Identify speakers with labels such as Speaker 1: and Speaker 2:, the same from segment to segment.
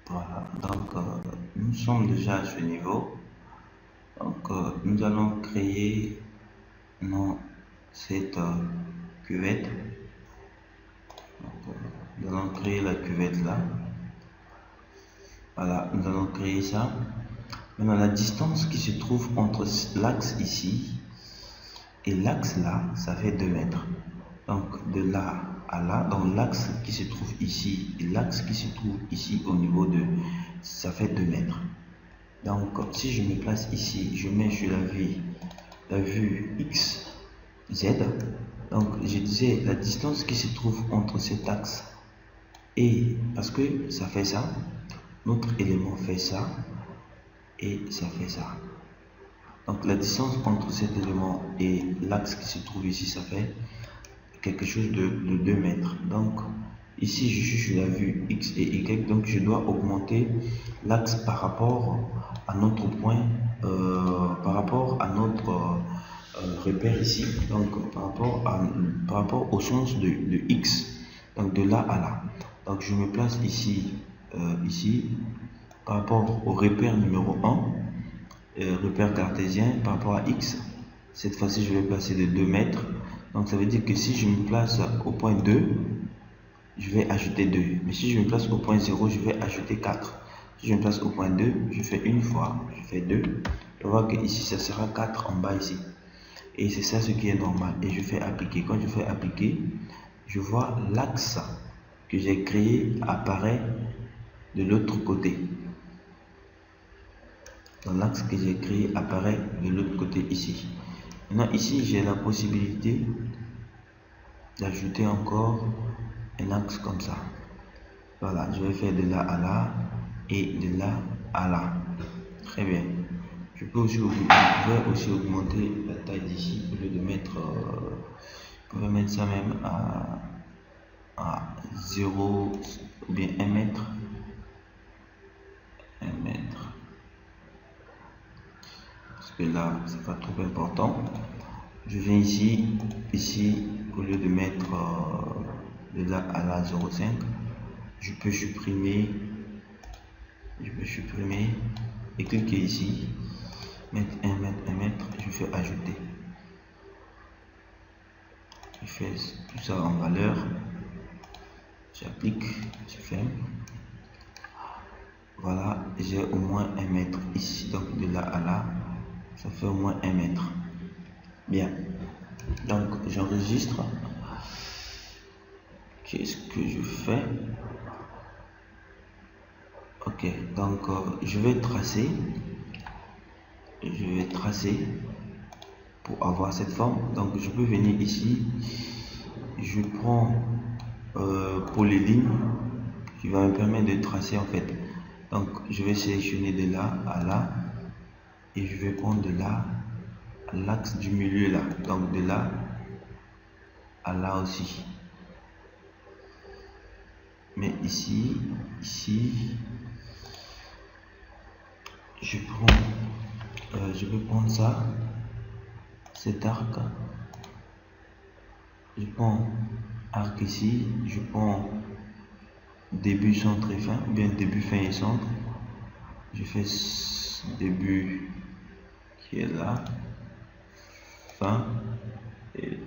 Speaker 1: Voilà, donc nous sommes déjà à ce niveau. Donc nous allons créer cette cuvette. Donc, nous allons créer la cuvette là. Voilà, nous allons créer ça. Maintenant, la distance qui se trouve entre l'axe ici et l'axe là, ça fait 2 mètres. Donc de là à là, donc l'axe qui se trouve ici et l'axe qui se trouve ici au niveau de, ça fait 2 mètres. Donc si je me place ici, je mets sur la vue X, Z. Donc je disais la distance qui se trouve entre cet axe et, parce que ça fait ça, notre élément fait ça et ça fait ça. Donc la distance entre cet élément et l'axe qui se trouve ici, ça fait quelque chose de 2 mètres. Donc ici je suis sur la vue X et Y, donc je dois augmenter l'axe par rapport à notre point, par rapport à notre repère ici, donc par rapport au sens de X, donc de là à là. Donc je me place ici, ici par rapport au repère numéro 1, repère cartésien par rapport à X. Cette fois-ci je vais placer de 2 mètres. Donc ça veut dire que si je me place au point 2, je vais ajouter 2. Mais si je me place au point 0, je vais ajouter 4. Si je me place au point 2, je fais une fois, je fais 2. On voit que ici, ça sera 4 en bas ici. Et c'est ça ce qui est normal. Et je fais appliquer. Quand je fais appliquer, je vois l'axe que j'ai créé apparaît de l'autre côté. Donc l'axe que j'ai créé apparaît de l'autre côté ici. Maintenant ici, j'ai la possibilité d'ajouter encore un axe comme ça. Voilà, je vais faire de là à là et de là à là. Très bien. Je vais aussi augmenter la taille d'ici au lieu de mettre, je vais mettre ça même à 0 ou bien 1 mètre. 1 mètre. Parce que là, c'est pas trop important. Je viens ici, au lieu de mettre de là à là 0,5, je peux supprimer et cliquer ici, mettre 1 mètre, 1 mètre, je fais ajouter. Je fais tout ça en valeur, j'applique, je ferme. Voilà, j'ai au moins 1 mètre ici, donc de là à là, ça fait au moins 1 mètre. Bien, donc j'enregistre. Qu'est-ce que je fais? Ok, donc je vais tracer pour avoir cette forme. Donc je peux venir ici, je prends pour les lignes qui va me permettre de tracer en fait. Donc je vais sélectionner de là à là et je vais prendre de là à l'axe du milieu là, donc de là à là aussi. Mais ici, je peux prendre ça, cet arc, je prends arc ici, je prends début, centre et fin, ou bien début, fin et centre. Je fais début qui est là, fin, et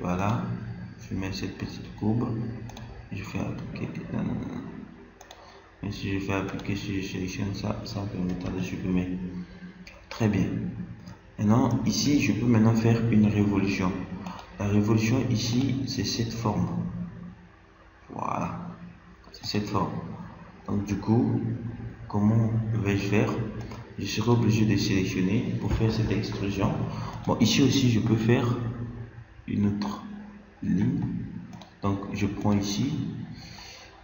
Speaker 1: voilà, je mets cette petite courbe, je fais appliquer. Mais si je fais appliquer, si je sélectionne ça, ça me permettra de supprimer. Très bien. Maintenant, ici, je peux maintenant faire une révolution. La révolution ici, c'est cette forme. Voilà. C'est cette forme. Donc du coup, comment vais-je faire? Je serai obligé de sélectionner pour faire cette extrusion. Bon, ici aussi, je peux faire une autre ligne. Donc je prends ici,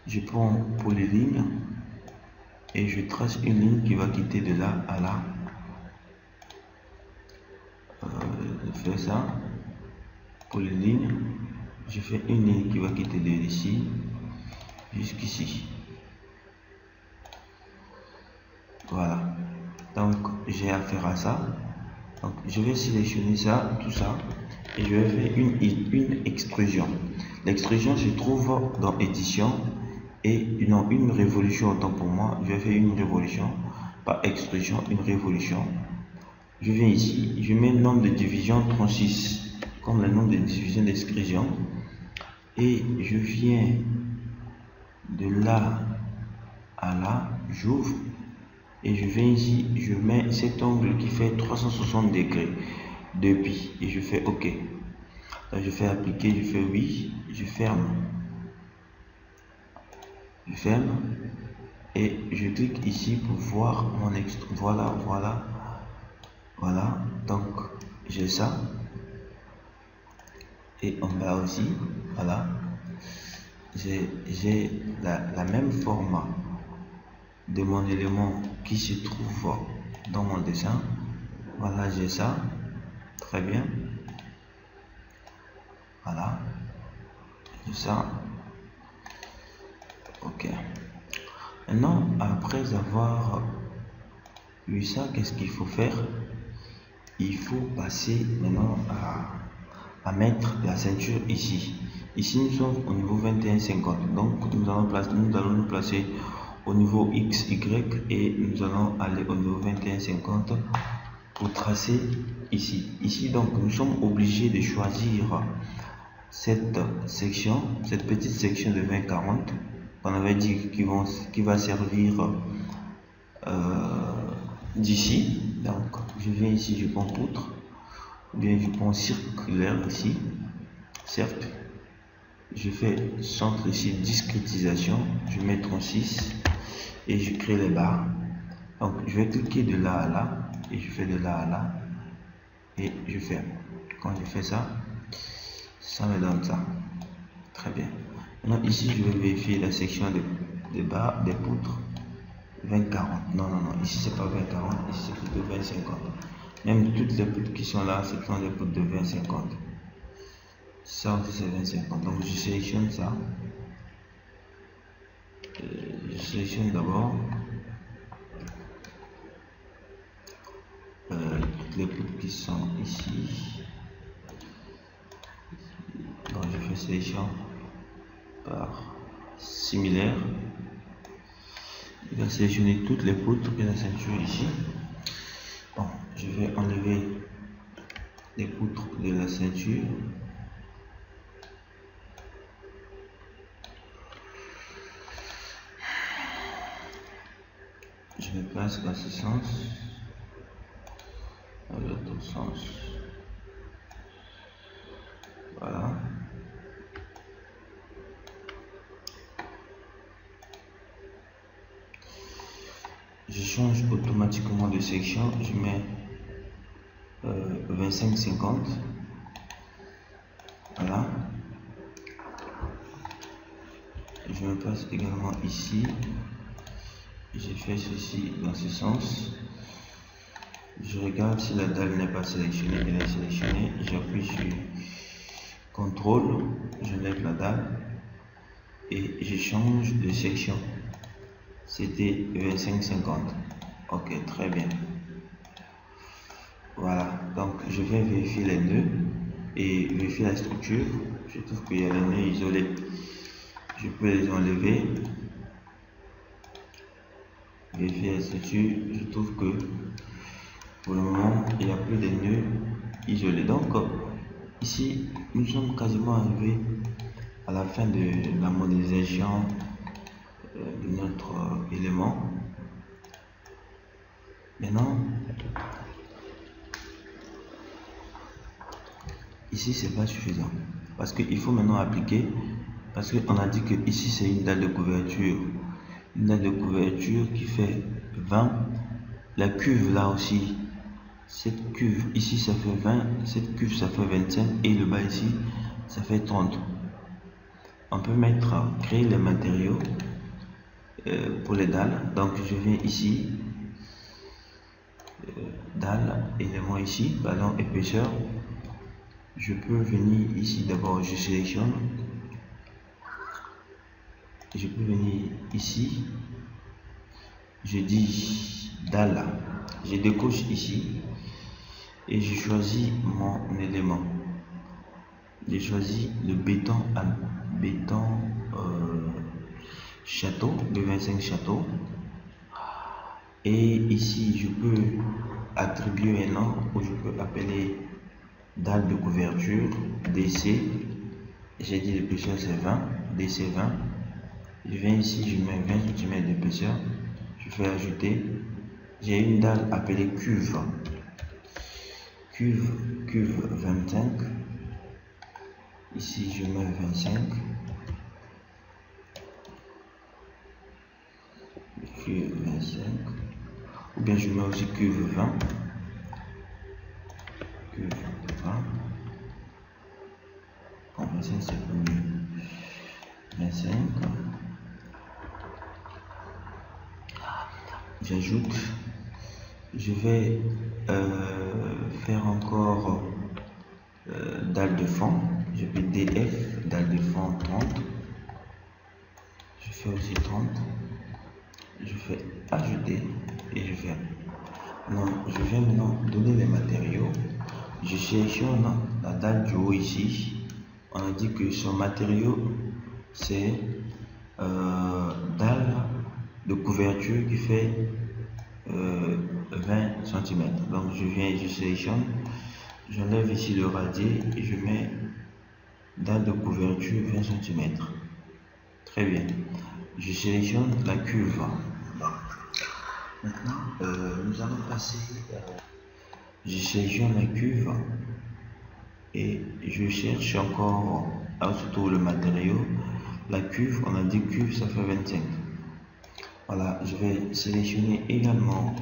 Speaker 1: je prends pour les lignes et je trace une ligne qui va quitter de là à là. Je fais ça pour les lignes, je fais une ligne qui va quitter de ici jusqu'ici. Voilà, donc j'ai affaire à ça. Donc je vais sélectionner ça, tout ça, et je vais faire une extrusion. L'extrusion se trouve dans édition et non, une révolution, autant pour moi, je vais faire une révolution, pas extrusion, une révolution. Je viens ici, je mets le nombre de division 36 comme le nombre de division d'extrusion, et je viens de là à là, j'ouvre, et je viens ici, je mets cet angle qui fait 360 degrés depuis, et je fais OK. Là, je fais appliquer, je fais oui, je ferme, et je clique ici pour voir mon extrait. Voilà, donc j'ai ça, et en bas aussi, voilà, j'ai la même format de mon élément qui se trouve dans mon dessin. Voilà, j'ai ça, très bien, voilà, j'ai ça, OK. Maintenant, après avoir vu ça, qu'est-ce qu'il faut faire? Il faut passer maintenant à mettre la ceinture ici. Ici, nous sommes au niveau 21,50. Donc, nous allons nous placer au niveau X, Y, et nous allons aller au niveau 21,50 pour tracer ici. Ici, donc, nous sommes obligés de choisir cette section, cette petite section de 20-40 qu'on avait dit qui va servir d'ici. Donc je viens ici, je prends poutre, ou bien je prends circulaire ici, cercle, je fais centre ici, discrétisation, je mets 36 et je crée les barres. Donc je vais cliquer de là à là, et je fais de là à là, et je ferme. Quand je fais ça, ça me donne ça. Très bien. Maintenant ici je vais vérifier la section des barres, des poutres. 20-40, non, ici c'est pas 20-40, ici c'est plutôt 20-50. Même toutes les poutres qui sont là, ce sont des poutres de 20-50. Ça aussi c'est 20-50. Donc je sélectionne ça. Je sélectionne d'abord toutes les poutres qui sont ici. Donc je fais sélection par similaire. Il va sélectionner toutes les poutres et la ceinture ici. Bon, je vais enlever les poutres de la ceinture. Je me place dans ce sens, dans l'autre sens. Voilà. Je change automatiquement de section, je mets 25-50. Voilà. Je me place également ici. J'ai fait ceci dans ce sens. Je regarde si la dalle n'est pas sélectionnée. Elle est sélectionnée. J'appuie sur CTRL, je lève la dalle et je change de section. C'était 25-50. Ok, très bien. Voilà, donc je vais vérifier les nœuds et vérifier la structure. Je trouve qu'il y a les nœuds isolés. Je peux les enlever. Vérifier la structure. Je trouve que pour le moment il n'y a plus de nœuds isolés. Donc ici nous sommes quasiment arrivés à la fin de la modélisation de notre élément. Maintenant, ici c'est pas suffisant parce qu'il faut maintenant appliquer, parce qu'on a dit que ici c'est une dalle de couverture, qui fait 20. La cuve là aussi, cette cuve ici ça fait 20, cette cuve ça fait 25 et le bas ici ça fait 30. On peut créer les matériaux pour les dalles. Donc je viens ici, dalle, élément ici, ballon épaisseur. Je peux venir ici d'abord, je sélectionne. Je peux venir ici, je dis dalle, je décoche ici et je choisis mon élément. J'ai choisi le béton château, de 25 châteaux. Et ici, je peux attribuer un nom où je peux appeler dalle de couverture DC. J'ai dit l'épaisseur c'est 20, DC 20. Je viens ici, je mets 20 cm d'épaisseur. Je fais ajouter. J'ai une dalle appelée cuve. Cuve 25. Ici, je mets 25. Cuve 25. Ou bien je mets aussi cuve 20. Cuve 20. Bon, 25 c'est plus mieux. 25. J'ajoute. Je vais faire encore dalle de fond. Je vais DF, dalle de fond 30. Je fais aussi 30. Je fais ajouter et je fais. Non, je vais maintenant donner les matériaux. Je sélectionne la dalle du haut ici. On a dit que son matériau c'est dalle de couverture qui fait 20 cm. Donc je viens, je sélectionne, j'enlève ici le radier et je mets dalle de couverture 20 cm. Très bien. Je sélectionne la cuve. Maintenant, nous allons passer. Je sélectionne la cuve et je cherche encore surtout le matériau. La cuve, on a dit cuve, ça fait 25. Voilà, je vais sélectionner également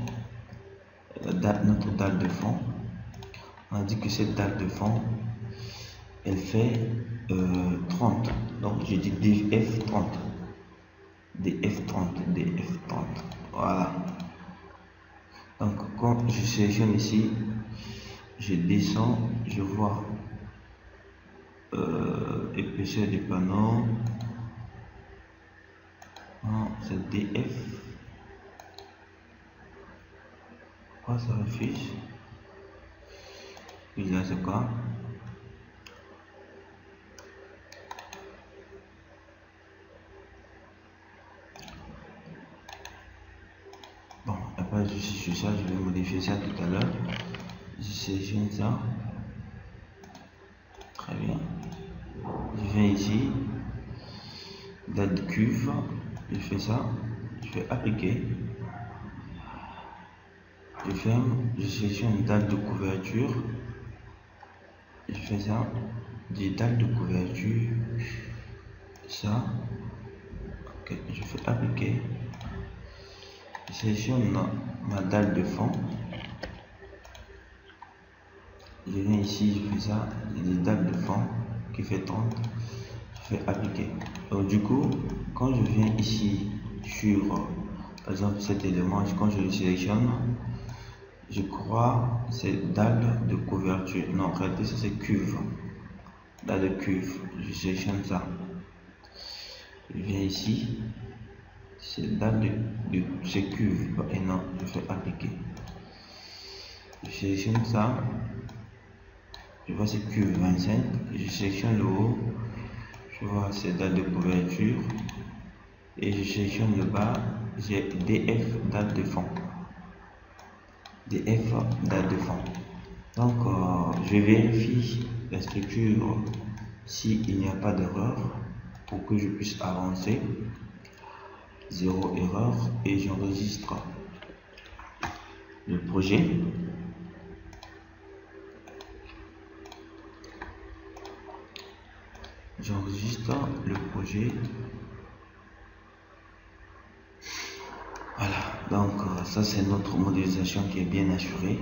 Speaker 1: notre dalle de fond. On a dit que cette dalle de fond, elle fait 30. Donc, j'ai dit DF30. DF30, DF30. Voilà. Donc, quand je sélectionne ici, je descends, je vois épaisseur du panneau. C'est DF. Pourquoi ça refuse? Et là, c'est quoi? Bon, après, je suis sur ça, je vais modifier ça tout à l'heure. Je sélectionne ça. Très bien. Je viens ici, date de cuve, je fais ça, je fais appliquer. Je ferme, je sélectionne une dalle de couverture. Je fais ça, des dalles de couverture, ça. Ok, je fais appliquer. Je sélectionne ma dalle de fond. Je viens ici, je fais ça, des dalles de fond qui fait 30. Je fais appliquer. Donc du coup, quand je viens ici sur, par exemple, cet élément, quand je le sélectionne, je crois c'est dalle de couverture. Non, en réalité ça c'est cuve. Dalle de cuve. Je sélectionne ça. Je viens ici. C'est dalle de c'est cuve. Et non, je fais appliquer. Je sélectionne ça. Je vois c'est cuve 25. Je sélectionne le haut. Je vois c'est dalle de couverture. Et je sélectionne le bas. J'ai DF dalle de fond. DF dalle de fond. Donc je vérifie la structure s'il n'y a pas d'erreur pour que je puisse avancer. 0 erreur et j'enregistre le projet. J'enregistre le projet. Voilà, donc ça c'est notre modélisation qui est bien assurée.